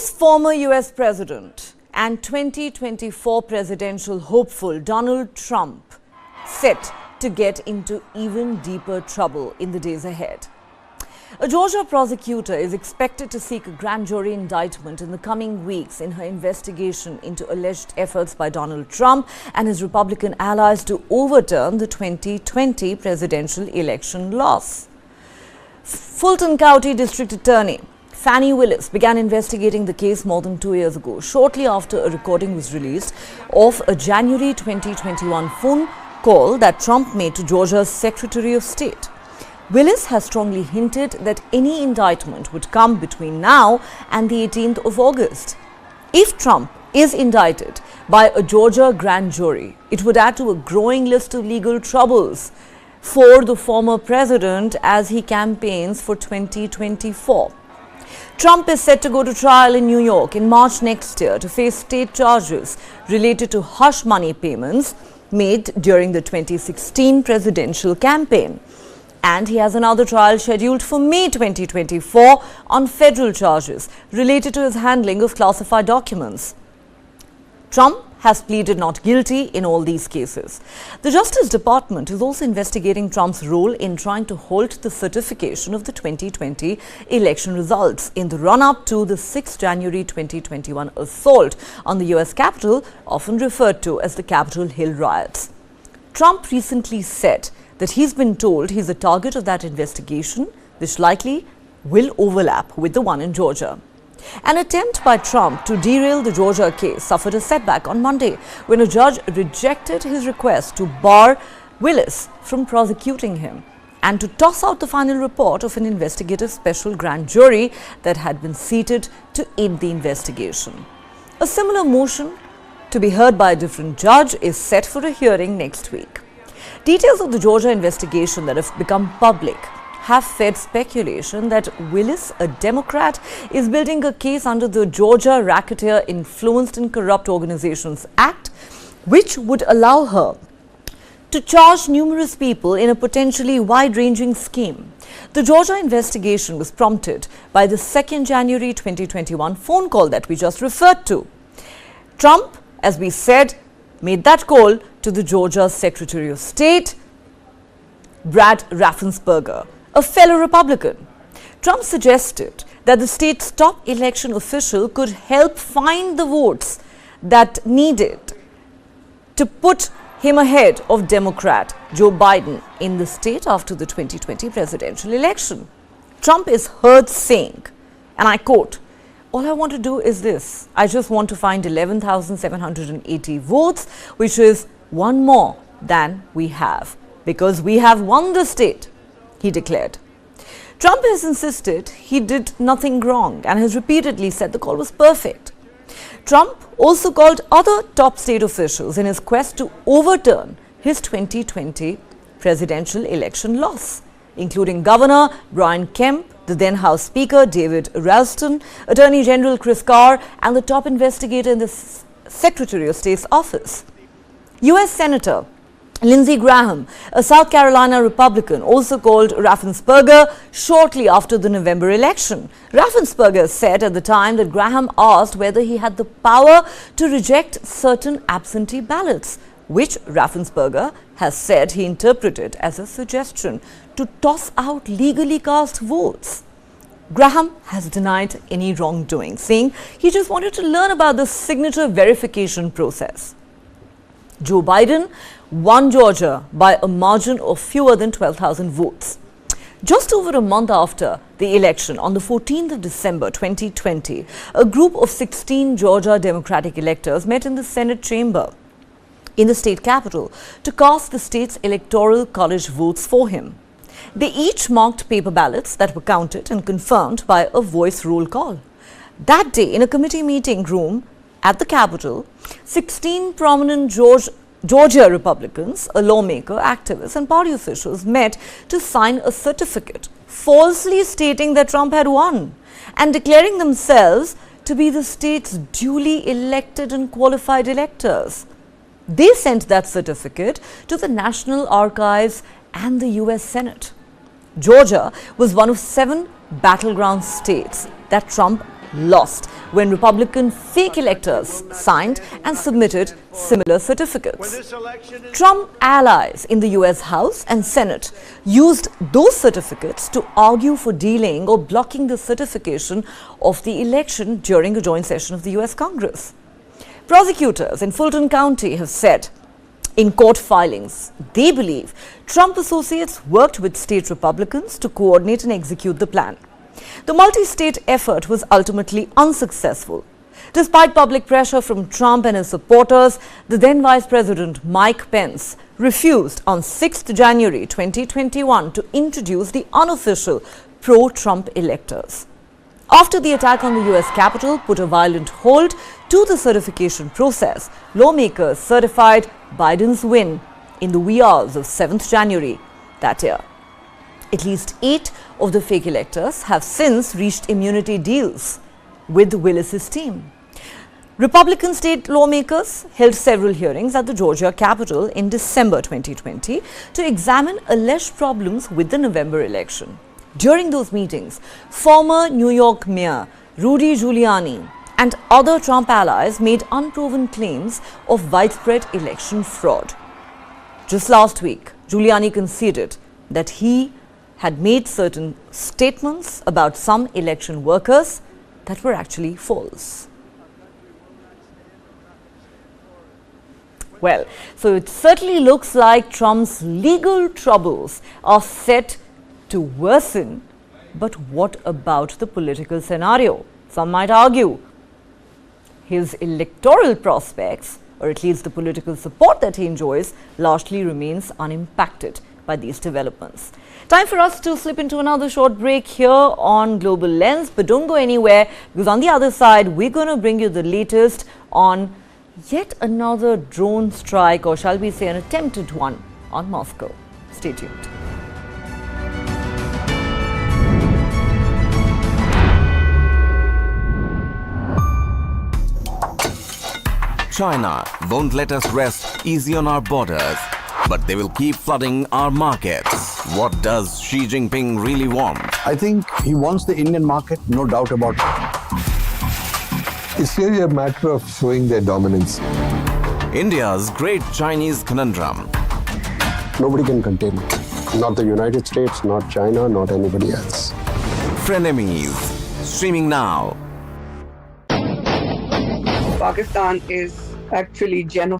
Is former US President and 2024 presidential hopeful Donald Trump set to get into even deeper trouble in the days ahead? A Georgia prosecutor is expected to seek a grand jury indictment in the coming weeks in her investigation into alleged efforts by Donald Trump and his Republican allies to overturn the 2020 presidential election loss. Fulton County District Attorney Fani Willis began investigating the case more than 2 years ago, shortly after a recording was released of a January 2021 phone call that Trump made to Georgia's Secretary of State. Willis has strongly hinted that any indictment would come between now and the 18th of August. If Trump is indicted by a Georgia grand jury, it would add to a growing list of legal troubles for the former president as he campaigns for 2024. Trump is set to go to trial in New York in March next year to face state charges related to hush money payments made during the 2016 presidential campaign. And he has another trial scheduled for May 2024 on federal charges related to his handling of classified documents. Trump has pleaded not guilty in all these cases. The Justice Department is also investigating Trump's role in trying to halt the certification of the 2020 election results in the run-up to the 6 January 2021 assault on the US Capitol, often referred to as the Capitol Hill riots. Trump recently said that he's been told he's a target of that investigation, which likely will overlap with the one in Georgia. An attempt by Trump to derail the Georgia case suffered a setback on Monday when a judge rejected his request to bar Willis from prosecuting him and to toss out the final report of an investigative special grand jury that had been seated to aid the investigation. A similar motion, to be heard by a different judge, is set for a hearing next week. Details of the Georgia investigation that have become public have fed speculation that Willis, a Democrat, is building a case under the Georgia Racketeer Influenced and Corrupt Organizations Act, which would allow her to charge numerous people in a potentially wide-ranging scheme. The Georgia investigation was prompted by the 2nd January 2021 phone call that we just referred to. Trump, as we said, made that call to the Georgia Secretary of State, Brad Raffensperger, a fellow Republican. Trump suggested that the state's top election official could help find the votes that needed to put him ahead of Democrat Joe Biden in the state after the 2020 presidential election. Trump is heard saying, and I quote, "All I want to do is this. I just want to find 11,780 votes, which is one more than we have, because we have won the state," he declared. Trump has insisted he did nothing wrong and has repeatedly said the call was perfect. Trump also called other top state officials in his quest to overturn his 2020 presidential election loss, including Governor Brian Kemp, the then House Speaker David Ralston, Attorney General Chris Carr, and the top investigator in the Secretary of State's office. U.S. Senator Lindsey Graham, a South Carolina Republican, also called Raffensperger shortly after the November election. Raffensperger said at the time that Graham asked whether he had the power to reject certain absentee ballots, which Raffensperger has said he interpreted as a suggestion to toss out legally cast votes. Graham has denied any wrongdoing, saying he just wanted to learn about the signature verification process. Joe Biden won Georgia by a margin of fewer than 12,000 votes. Just over a month after the election, on the 14th of December 2020, a group of 16 Georgia Democratic electors met in the Senate chamber in the state capital to cast the state's electoral college votes for him. They each marked paper ballots that were counted and confirmed by a voice roll call. That day, in a committee meeting room at the Capitol, 16 prominent Georgia Republicans, a lawmaker, activists, and party officials met to sign a certificate falsely stating that Trump had won and declaring themselves to be the state's duly elected and qualified electors. They sent that certificate to the National Archives and the U.S. Senate. Georgia was one of 7 battleground states that Trump lost when Republican fake electors signed and submitted similar certificates. Trump allies in the US House and Senate used those certificates to argue for delaying or blocking the certification of the election during a joint session of the US Congress. Prosecutors in Fulton County have said in court filings they believe Trump associates worked with state Republicans to coordinate and execute the plan. The multi-state effort was ultimately unsuccessful. Despite public pressure from Trump and his supporters, the then Vice President Mike Pence refused on 6th January 2021 to introduce the unofficial pro-Trump electors. After the attack on the US Capitol put a violent hold to the certification process, lawmakers certified Biden's win in the wee hours of 7th January that year. At least 8 of the fake electors have since reached immunity deals with Willis's team. Republican state lawmakers held several hearings at the Georgia Capitol in December 2020 to examine alleged problems with the November election. During those meetings, former New York Mayor Rudy Giuliani and other Trump allies made unproven claims of widespread election fraud. Just last week, Giuliani conceded that he had made certain statements about some election workers that were actually false. Well, so it certainly looks like Trump's legal troubles are set to worsen. But what about the political scenario? Some might argue his electoral prospects, or at least the political support that he enjoys, largely remains unimpacted by these developments. Time for us to slip into another short break here on Global Lens, but don't go anywhere, because on the other side we're going to bring you the latest on yet another drone strike, or shall we say an attempted one, on Moscow. Stay tuned. China won't let us rest easy on our borders, but they will keep flooding our markets. What does Xi Jinping really want? I think he wants the Indian market, no doubt about it. It's really a matter of showing their dominance. India's great Chinese conundrum. Nobody can contain it. Not the United States, not China, not anybody else. Frenemies. Streaming now. Pakistan is actually genocide.